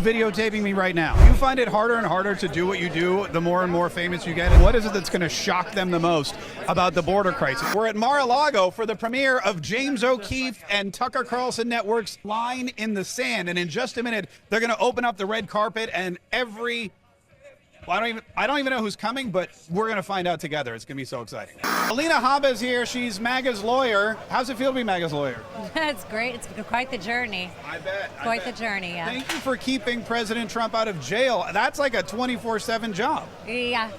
videotaping me right now. You find it harder and harder to do what you do the more and more famous you get. What is it that's going to shock them the most about the border crisis? We're at Mar-a-Lago for the premiere of James O'Keefe and Tucker Carlson Network's Line in the Sand. And in just a minute, they're going to open up the red carpet and I don't even know who's coming, but we're going to find out together. It's going to be so exciting. Alina H is here. She's MAGA's lawyer. How's it feel to be MAGA's lawyer? It's great. It's been quite the journey. I bet. Quite the journey, yeah. Thank you for keeping President Trump out of jail. That's like a 24/7 job. Yeah.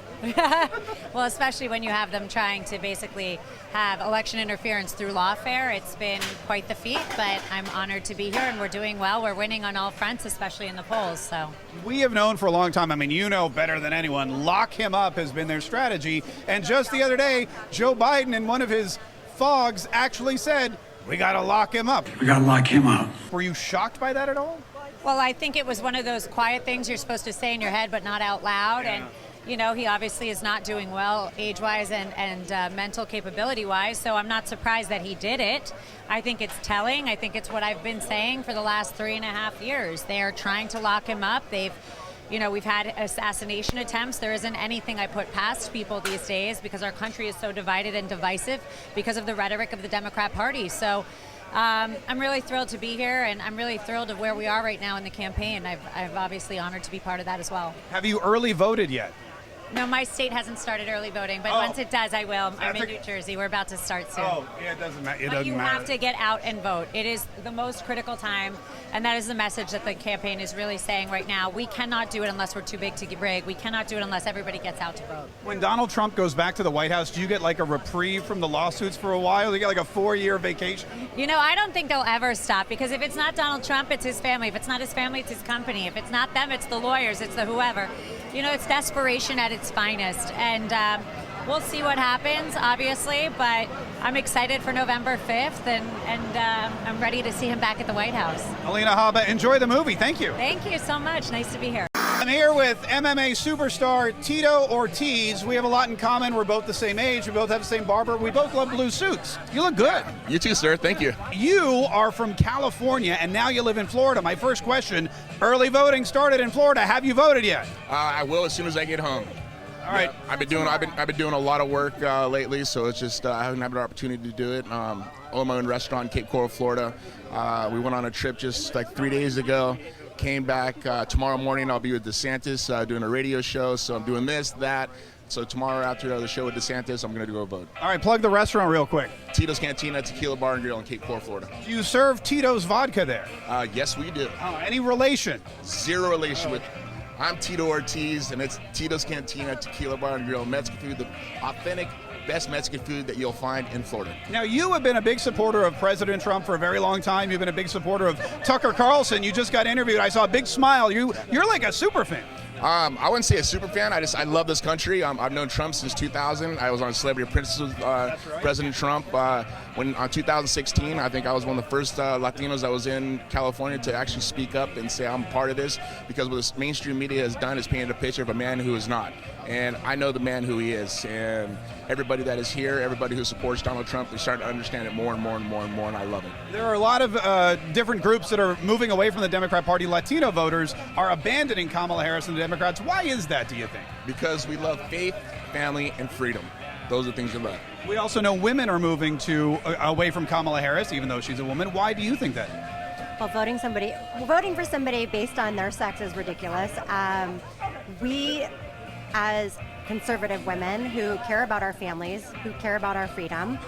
Well, especially when you have them trying to basically have election interference through lawfare. It's been quite the feat, but I'm honored to be here, and we're doing well. We're winning on all fronts, especially in the polls. So we have known for a long time, I mean, you know better than anyone, lock him up has been their strategy. And just the other day, Joe Biden in one of his fogs actually said, we got to lock him up. We got to lock him up. Were you shocked by that at all? Well, I think it was one of those quiet things you're supposed to say in your head, but not out loud. Yeah. And you know, he obviously is not doing well age-wise and mental capability-wise, so I'm not surprised that he did it. I think it's telling. I think it's what I've been saying for the last 3.5 years. They are trying to lock him up. We've had assassination attempts. There isn't anything I put past people these days because our country is so divided and divisive because of the rhetoric of the Democrat Party. So I'm really thrilled to be here, and I'm really thrilled of where we are right now in the campaign. I'm obviously honored to be part of that as well. Have you early voted yet? No, my state hasn't started early voting, but once it does, I will. I'm in New Jersey. We're about to start soon. Oh, yeah, it doesn't matter. But you have to get out and vote. It is the most critical time, and that is the message that the campaign is really saying right now. We cannot do it unless we're too big to rig. We cannot do it unless everybody gets out to vote. When Donald Trump goes back to the White House, do you get like a reprieve from the lawsuits for a while? Do you get like a 4-year vacation? You know, I don't think they'll ever stop, because if it's not Donald Trump, it's his family. If it's not his family, it's his company. If it's not them, it's the lawyers, it's the whoever. You know, it's desperation at its finest. And we'll see what happens, obviously, but I'm excited for November 5th, and I'm ready to see him back at the White House. Alina H, enjoy the movie. Thank you. Thank you so much. Nice to be here. I'm here with MMA superstar Tito Ortiz. We have a lot in common. We're both the same age. We both have the same barber. We both love blue suits. You look good. You too, sir. Thank you. You are from California, and now you live in Florida. My first question, early voting started in Florida. Have you voted yet? I will as soon as I get home. All right. I've been doing a lot of work lately, so it's just I haven't had an opportunity to do it. Own my own restaurant in Cape Coral, Florida. We went on a trip just like 3 days ago. Came back tomorrow morning. I'll be with DeSantis doing a radio show. So I'm doing this, that. So tomorrow after the show with DeSantis, I'm going to go vote. All right, plug the restaurant real quick. Tito's Cantina, Tequila Bar and Grill in Cape Coral, Florida. Do you serve Tito's vodka there? Yes, we do. Any relation? Zero relation with. I'm Tito Ortiz, and it's Tito's Cantina, Tequila Bar and Grill, Mexican food, the authentic, best Mexican food that you'll find in Florida. Now, you have been a big supporter of President Trump for a very long time. You've been a big supporter of Tucker Carlson. You just got interviewed. I saw a big smile. You're like a super fan. I wouldn't say a super fan. I love this country. I've known Trump since 2000. I was on Celebrity Apprentice with President Trump. When on 2016, I think I was one of the first Latinos that was in California to actually speak up and say I'm part of this, because what this mainstream media has done is painted a picture of a man who is not. And I know the man who he is. And everybody that is here, everybody who supports Donald Trump, they're starting to understand it more and more and more and more, and I love it. There are a lot of different groups that are moving away from the Democrat Party. Latino voters are abandoning Kamala Harris and the Democrats. Why is that, do you think? Because we love faith, family, and freedom. Those are things we love. We also know women are moving away from Kamala Harris, even though she's a woman. Why do you think that? Well, voting for somebody based on their sex is ridiculous. We, as conservative women who care about our families, who care about our freedom,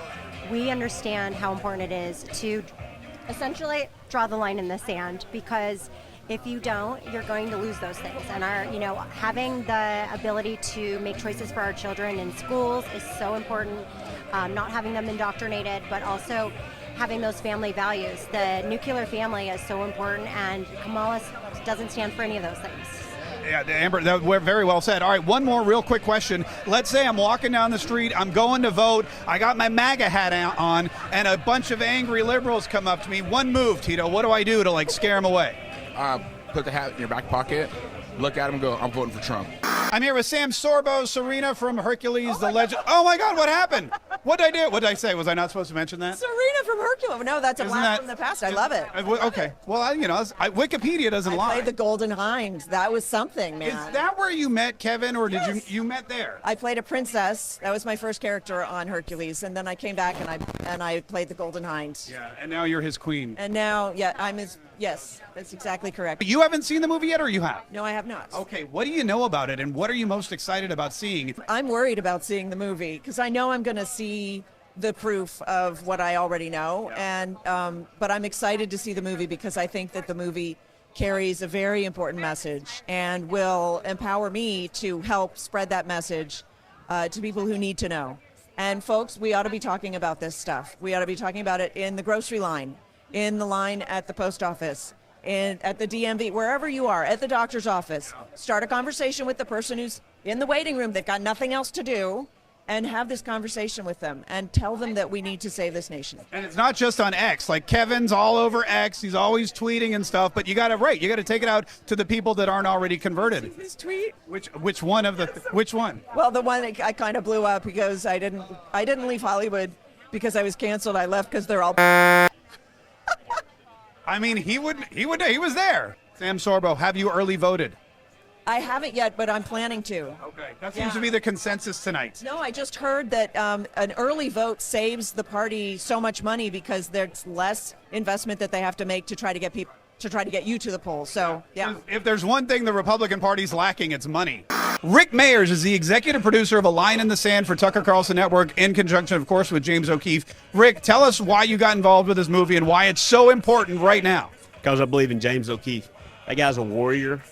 we understand how important it is to essentially draw the line in the sand, because if you don't, you're going to lose those things. And having the ability to make choices for our children in schools is so important. Not having them indoctrinated, but also having those family values. The nuclear family is so important, and Kamala doesn't stand for any of those things. Yeah, Amber, that were very well said. All right, one more real quick question. Let's say I'm walking down the street, I'm going to vote, I got my MAGA hat on, and a bunch of angry liberals come up to me. One move, Tito. What do I do to scare them away? Put the hat in your back pocket, look at him and go, I'm voting for Trump. I'm here with Sorbo, Serena from Hercules, the legend. Oh my God, what happened? What did I do? What did I say? Was I not supposed to mention that? Serena from Hercules. No, that's a Isn't blast that- from the past. I love it. Okay. Well, Wikipedia doesn't I lie. played the Golden Hind. That was something, man. Is that where you met Kevin, or did Yes. you met there? I played a princess. That was my first character on Hercules, and then I came back and I played the Golden Hind. Yeah, and now you're his queen. And now, yeah, I'm his. Yes, that's exactly correct. But you haven't seen the movie yet, or you have? No, I have not. Okay, what do you know about it, and what are you most excited about seeing? I'm worried about seeing the movie because I know I'm going to see the proof of what I already know, and but I'm excited to see the movie because I think that the movie carries a very important message and will empower me to help spread that message to people who need to know. And folks, we ought to be talking about this stuff. We ought to be talking about it in the grocery line, in the line at the post office, at the DMV, wherever you are, at the doctor's office. Start a conversation with the person who's in the waiting room. They've got nothing else to do, and have this conversation with them and tell them that we need to save this nation. And it's not just on X. Like Kevin's all over X. He's always tweeting and stuff. But you got to take it out to the people that aren't already converted. This tweet? Which one of the? Which one? Well, the one that I kind of blew up because I didn't leave Hollywood because I was canceled. I left because they're all. I mean, he was there. Sam Sorbo, have you early voted? I haven't yet, but I'm planning to. Okay, that seems to be the consensus tonight. No, I just heard that an early vote saves the party so much money because there's less investment that they have to make to try to get people to try to get you to the polls. So, yeah. If there's one thing the Republican Party's lacking, it's money. Rick Mayers is the executive producer of A Line in the Sand for Tucker Carlson Network, in conjunction, of course, with James O'Keefe. Rick, tell us why you got involved with this movie and why it's so important right now. Because I believe in James O'Keefe. That guy's a warrior.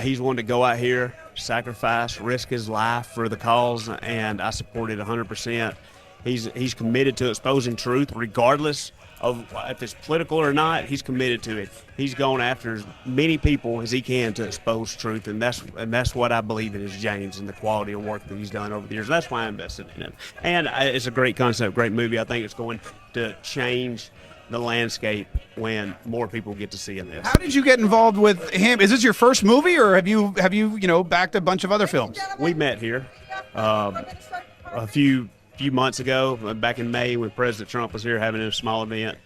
He's one to go out here, sacrifice, risk his life for the cause, and I support it 100%. He's committed to exposing truth, regardless of if it's political or not. He's committed to it. He's gone after as many people as he can to expose truth, and that's what I believe in is James and the quality of work that he's done over the years. That's why I invested in it. And it's a great concept, great movie. I think it's going to change the landscape when more people get to see in this. How did you get involved with him? Is this your first movie, or have you backed a bunch of other films? We met here a few months ago, back in May, when President Trump was here having a small event.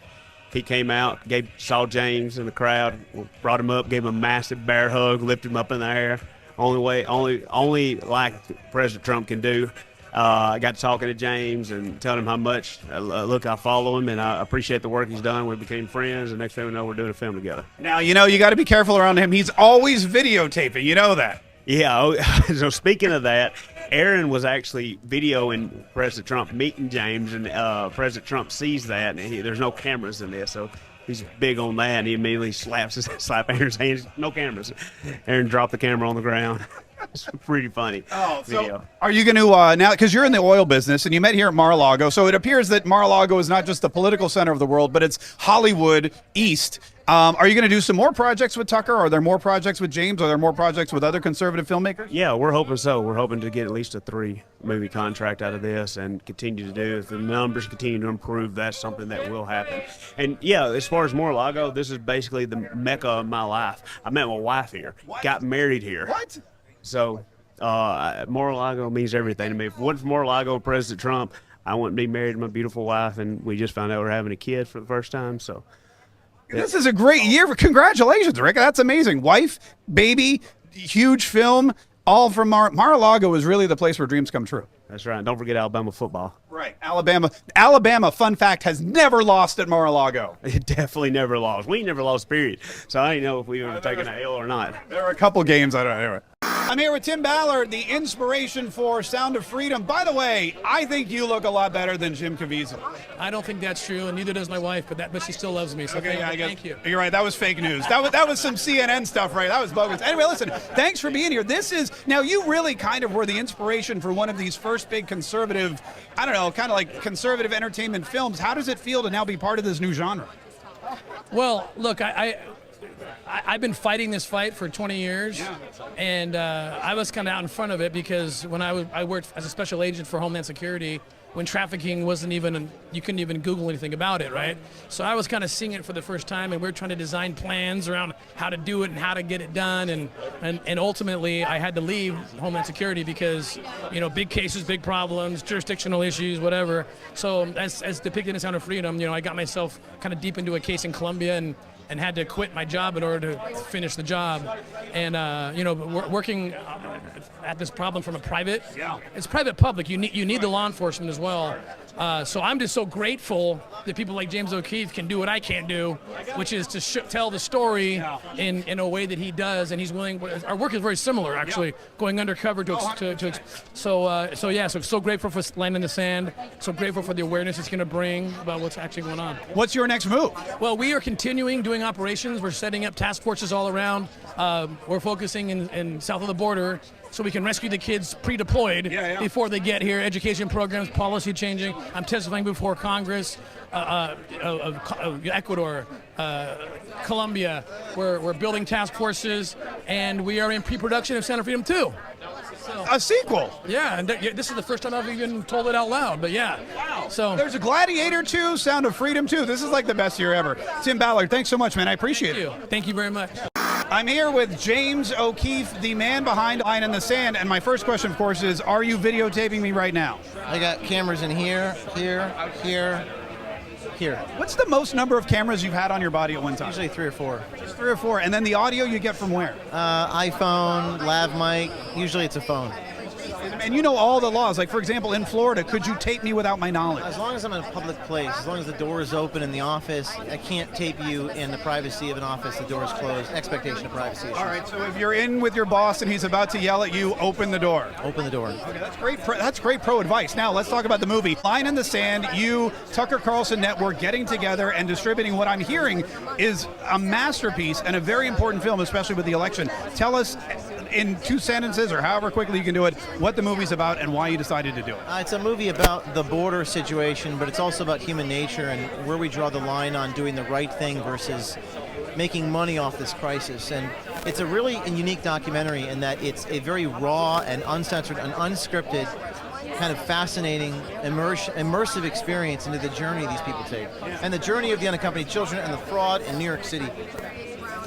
He came out, saw James in the crowd, brought him up, gave him a massive bear hug, lifted him up in the air. Only like President Trump can do. I got to talking to James and telling him how much I follow him and I appreciate the work he's done. We became friends, and next thing we know, we're doing a film together. Now, you got to be careful around him. He's always videotaping. You know that. Yeah. So speaking of that, Aaron was actually videoing President Trump meeting James, and President Trump sees that, and there's no cameras in this, so he's big on that, and he immediately slaps Aaron's hands. No cameras. Aaron dropped the camera on the ground. It's pretty funny. Oh, so video. are you going to now, because you're in the oil business and you met here at Mar-a-Lago, so it appears that Mar-a-Lago is not just the political center of the world, but it's Hollywood East. Are you going to do some more projects with Tucker? Are there more projects with James? Are there more projects with other conservative filmmakers? Yeah, we're hoping so. We're hoping to get at least a 3-movie contract out of this and continue to do. If the numbers continue to improve, that's something that will happen. And yeah, as far as Mar-a-Lago, this is basically the mecca of my life. I met my wife here, got married here. What? So Mar-a-Lago means everything to me. If it wasn't for Mar-a-Lago and President Trump, I wouldn't be married to my beautiful wife, and we just found out we're having a kid for the first time. So this is a great year. Congratulations, Rick. That's amazing. Wife, baby, huge film, all from Mar-a-Lago is really the place where dreams come true. that's right. Don't forget Alabama football. Right. Alabama, fun fact, has never lost at Mar-a-Lago. It definitely never lost. We never lost, period. So I didn't know if we were taking a L or not. There were a couple games. I don't know. Anyway. I'm here with Tim Ballard, the inspiration for Sound of Freedom. By the way, I think you look a lot better than Jim Caviezel. I don't think that's true, and neither does my wife, but she still loves me. So Okay, I guess, thank you. You're right. That was fake news. That was some CNN stuff, right? That was bogus. Anyway, listen, thanks for being here. Now you really kind of were the inspiration for one of these first big conservative, I don't know, kind of like conservative entertainment films. How does it feel to now be part of this new genre? Well, look, I've been fighting this fight for 20 years, and I was kind of out in front of it because when I worked as a special agent for Homeland Security, when trafficking wasn't even, you couldn't even Google anything about it, right? So I was kind of seeing it for the first time, and we were trying to design plans around how to do it and how to get it done, and ultimately I had to leave Homeland Security because, big cases, big problems, jurisdictional issues, whatever. So as depicted in Sound of Freedom, I got myself kind of deep into a case in Colombia and had to quit my job in order to finish the job. And, working at this problem from a private, it's private public. You need the law enforcement as well. So I'm just so grateful that people like James O'Keefe can do what I can't do, which is to tell the story in a way that he does, and he's willing. Our work is very similar, actually, going undercover so grateful for Land in the Sand, so grateful for the awareness it's going to bring about what's actually going on. What's your next move? Well, we are continuing doing operations. We're setting up task forces all around. We're focusing in south of the border so we can rescue the kids pre-deployed before they get here. Education programs, policy changing. I'm testifying before Congress of Ecuador, Colombia. We're building task forces, and we are in pre-production of Sound of Freedom 2. A sequel? Yeah, and this is the first time I've even told it out loud, but yeah. So there's a Gladiator 2, Sound of Freedom 2. This is like the best year ever. Tim Ballard, thanks so much, man. I appreciate it. Thank you very much. I'm here with James O'Keefe, the man behind Line in the Sand, and my first question, of course, is, are you videotaping me right now? I got cameras in here. What's the most number of cameras you've had on your body at one time? Usually 3 or 4. Just 3 or 4, and then the audio you get from where? iPhone, lav mic. Usually it's a phone. And you know all the laws. Like, for example, in Florida, could you tape me without my knowledge? As long as I'm in a public place, as long as the door is open in the office, I can't tape you in the privacy of an office. The door is closed. Expectation of privacy issues. All right, so if you're in with your boss and he's about to yell at you, open the door. Open the door. Okay, that's great. That's great pro advice. Now let's talk about the movie. Line in the Sand. You, Tucker Carlson Network, getting together and distributing what I'm hearing is a masterpiece and a very important film, especially with the election. Tell us in 2 sentences or however quickly you can do it, what the movie's about and why you decided to do it. It's a movie about the border situation, but it's also about human nature and where we draw the line on doing the right thing versus making money off this crisis. And it's a really unique documentary in that it's a very raw and uncensored and unscripted, kind of fascinating, immersive experience into the journey these people take. And the journey of the unaccompanied children and the fraud in New York City.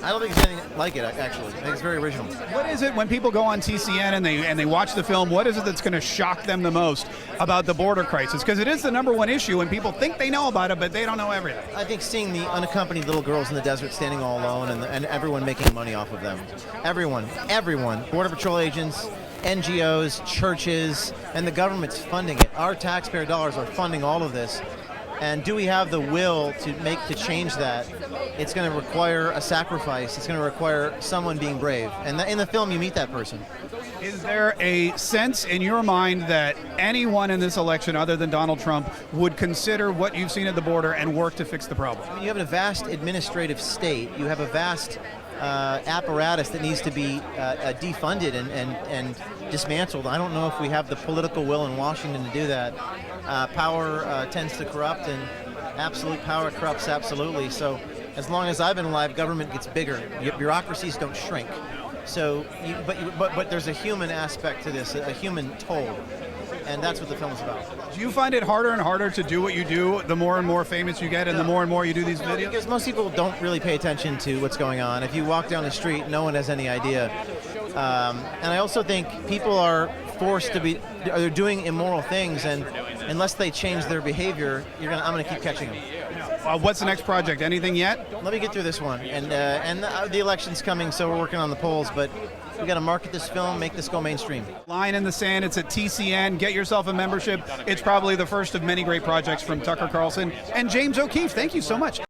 I don't think there's anything like it, actually. I think it's very original. What is it when people go on TCN and they watch the film, what is it that's going to shock them the most about the border crisis? Because it is the #1 issue and people think they know about it, but they don't know everything. I think seeing the unaccompanied little girls in the desert standing all alone and everyone making money off of them. Everyone. Border Patrol agents, NGOs, churches, and the government's funding it. Our taxpayer dollars are funding all of this. And do we have the will to change that? It's going to require a sacrifice. It's going to require someone being brave. And in the film, you meet that person. Is there a sense in your mind that anyone in this election other than Donald Trump would consider what you've seen at the border and work to fix the problem? I mean, you have a vast administrative state. You have a vast apparatus that needs to be defunded and dismantled. I don't know if we have the political will in Washington to do that. Power tends to corrupt, and absolute power corrupts absolutely. So as long as I've been alive, government gets bigger. Bureaucracies don't shrink. So, but there's a human aspect to this, a human toll, and that's what the film is about. Do you find it harder and harder to do what you do the more and more famous you get and the more and more you do these videos? Because most people don't really pay attention to what's going on. If you walk down the street, no one has any idea. And I also think people are forced to be, they're doing immoral things, and unless they change their behavior, I'm going to keep catching them. What's the next project? Anything yet? Let me get through this one. And the election's coming, so we're working on the polls, but we got to market this film, make this go mainstream. Line in the Sand, it's at TCN. Get yourself a membership. It's probably the first of many great projects from Tucker Carlson and James O'Keefe. Thank you so much.